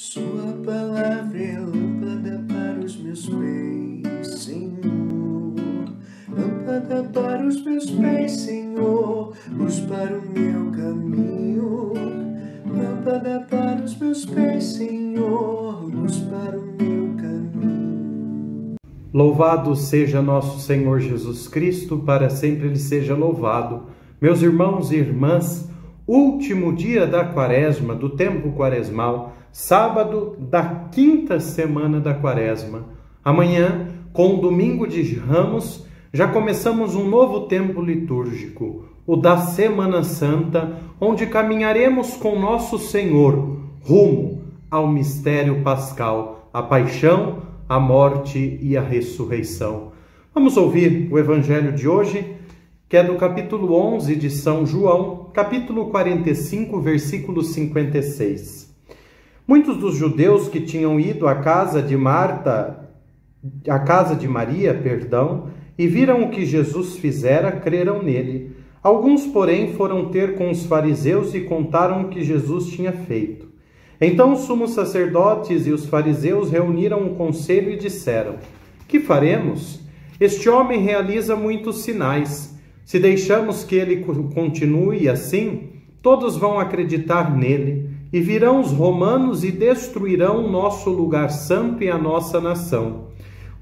Sua palavra é lâmpada para os meus pés, Senhor. Lâmpada para os meus pés, Senhor. Luz para o meu caminho. Lâmpada para os meus pés, Senhor. Luz para o meu caminho. Louvado seja nosso Senhor Jesus Cristo, para sempre Ele seja louvado. Meus irmãos e irmãs, último dia da quaresma, do tempo quaresmal, sábado da quinta semana da quaresma. Amanhã, com o domingo de Ramos, já começamos um novo tempo litúrgico, o da Semana Santa, onde caminharemos com nosso Senhor rumo ao mistério pascal, a paixão, a morte e a ressurreição. Vamos ouvir o evangelho de hoje, que é do capítulo 11 de São João, capítulo 45, versículo 56. Muitos dos judeus que tinham ido à casa de Maria, e viram o que Jesus fizera, creram nele. Alguns, porém, foram ter com os fariseus e contaram o que Jesus tinha feito. Então os sumos sacerdotes e os fariseus reuniram um conselho e disseram: que faremos? Este homem realiza muitos sinais. Se deixamos que ele continue assim, todos vão acreditar nele, e virão os romanos e destruirão o nosso lugar santo e a nossa nação.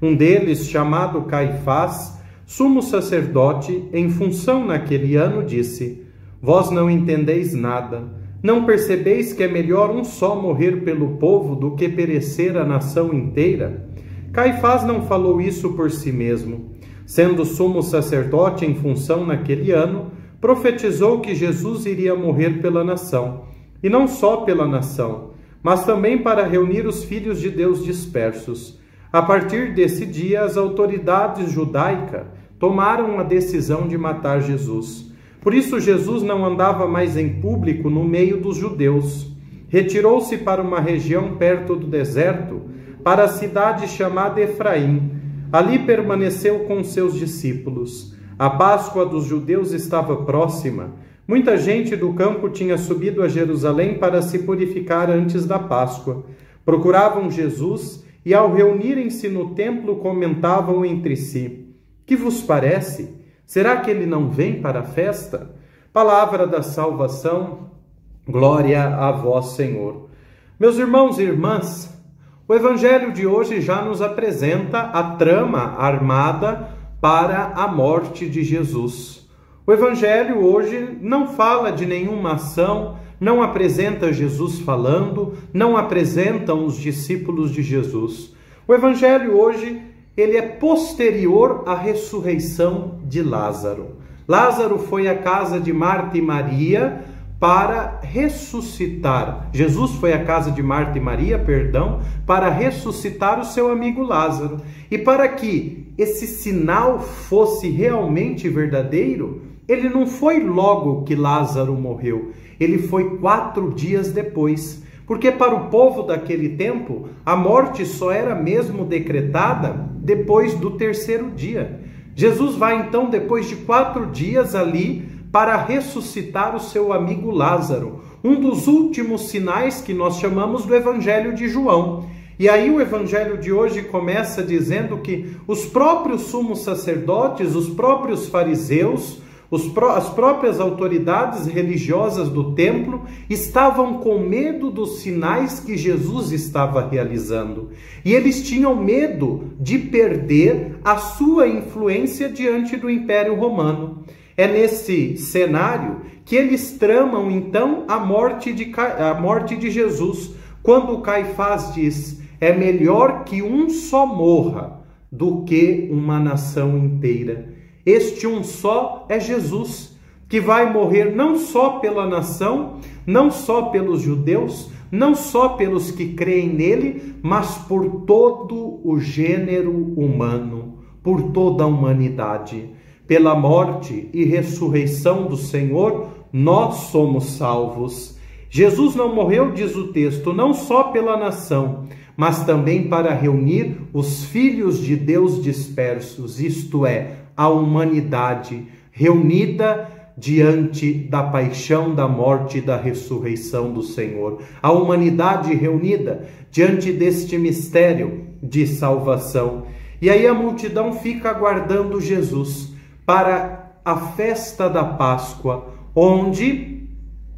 Um deles, chamado Caifás, sumo sacerdote, em função naquele ano, disse: vós não entendeis nada. Não percebeis que é melhor um só morrer pelo povo do que perecer a nação inteira? Caifás não falou isso por si mesmo. Sendo sumo sacerdote em função naquele ano, profetizou que Jesus iria morrer pela nação, e não só pela nação, mas também para reunir os filhos de Deus dispersos. A partir desse dia, as autoridades judaicas tomaram a decisão de matar Jesus. Por isso, Jesus não andava mais em público no meio dos judeus. Retirou-se para uma região perto do deserto, para a cidade chamada Efraim. Ali permaneceu com seus discípulos. A Páscoa dos judeus estava próxima. Muita gente do campo tinha subido a Jerusalém para se purificar antes da Páscoa. Procuravam Jesus e, ao reunirem-se no templo, comentavam entre si: que vos parece? Será que ele não vem para a festa? Palavra da salvação, glória a vós, Senhor. Meus irmãos e irmãs, o evangelho de hoje já nos apresenta a trama armada para a morte de Jesus. O evangelho hoje não fala de nenhuma ação, não apresenta Jesus falando, não apresentam os discípulos de Jesus. O evangelho hoje, ele é posterior à ressurreição de Lázaro. Lázaro foi à casa de Marta e Maria para ressuscitar. Jesus foi à casa de Marta e Maria, para ressuscitar o seu amigo Lázaro. E para que esse sinal fosse realmente verdadeiro, ele não foi logo que Lázaro morreu, ele foi 4 dias depois, porque para o povo daquele tempo, a morte só era mesmo decretada depois do 3º dia. Jesus vai então, depois de 4 dias ali, para ressuscitar o seu amigo Lázaro, um dos últimos sinais que nós chamamos do Evangelho de João. E aí o evangelho de hoje começa dizendo que os próprios sumos sacerdotes, os próprios fariseus, as próprias autoridades religiosas do templo estavam com medo dos sinais que Jesus estava realizando. E eles tinham medo de perder a sua influência diante do Império Romano. É nesse cenário que eles tramam então a morte de Jesus, quando Caifás diz: é melhor que um só morra do que uma nação inteira. Este um só é Jesus, que vai morrer não só pela nação, não só pelos judeus, não só pelos que creem nele, mas por todo o gênero humano, por toda a humanidade. Pela morte e ressurreição do Senhor, nós somos salvos. Jesus não morreu, diz o texto, não só pela nação, mas também para reunir os filhos de Deus dispersos, isto é, a humanidade reunida diante da paixão, da morte e da ressurreição do Senhor. A humanidade reunida diante deste mistério de salvação. E aí a multidão fica aguardando Jesus para a festa da Páscoa, onde,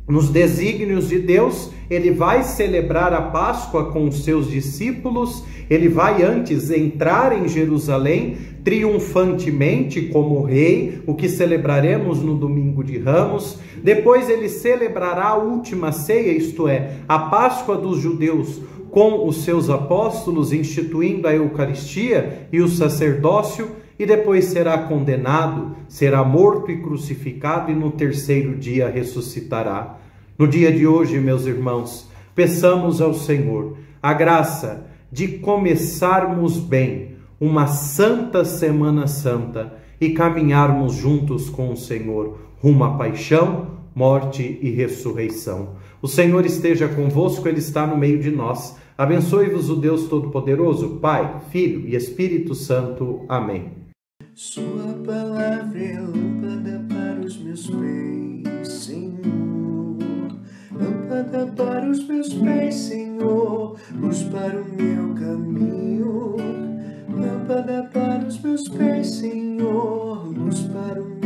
nos desígnios de Deus, ele vai celebrar a Páscoa com os seus discípulos. Ele vai antes entrar em Jerusalém triunfantemente como rei, o que celebraremos no domingo de Ramos. Depois ele celebrará a última ceia, isto é, a Páscoa dos judeus, com os seus apóstolos, instituindo a Eucaristia e o sacerdócio, e depois será condenado, será morto e crucificado, e no terceiro dia ressuscitará. No dia de hoje, meus irmãos, peçamos ao Senhor a graça de começarmos bem uma santa Semana Santa e caminharmos juntos com o Senhor rumo à paixão, morte e ressurreição. O Senhor esteja convosco, Ele está no meio de nós. Abençoe-vos o Deus Todo-Poderoso, Pai, Filho e Espírito Santo. Amém. Sua palavra é lâmpada para os meus pés, Senhor. Lâmpada para os meus pés, Senhor. Luz para o meu caminho. Lâmpada para os meus pés, Senhor. Luz para o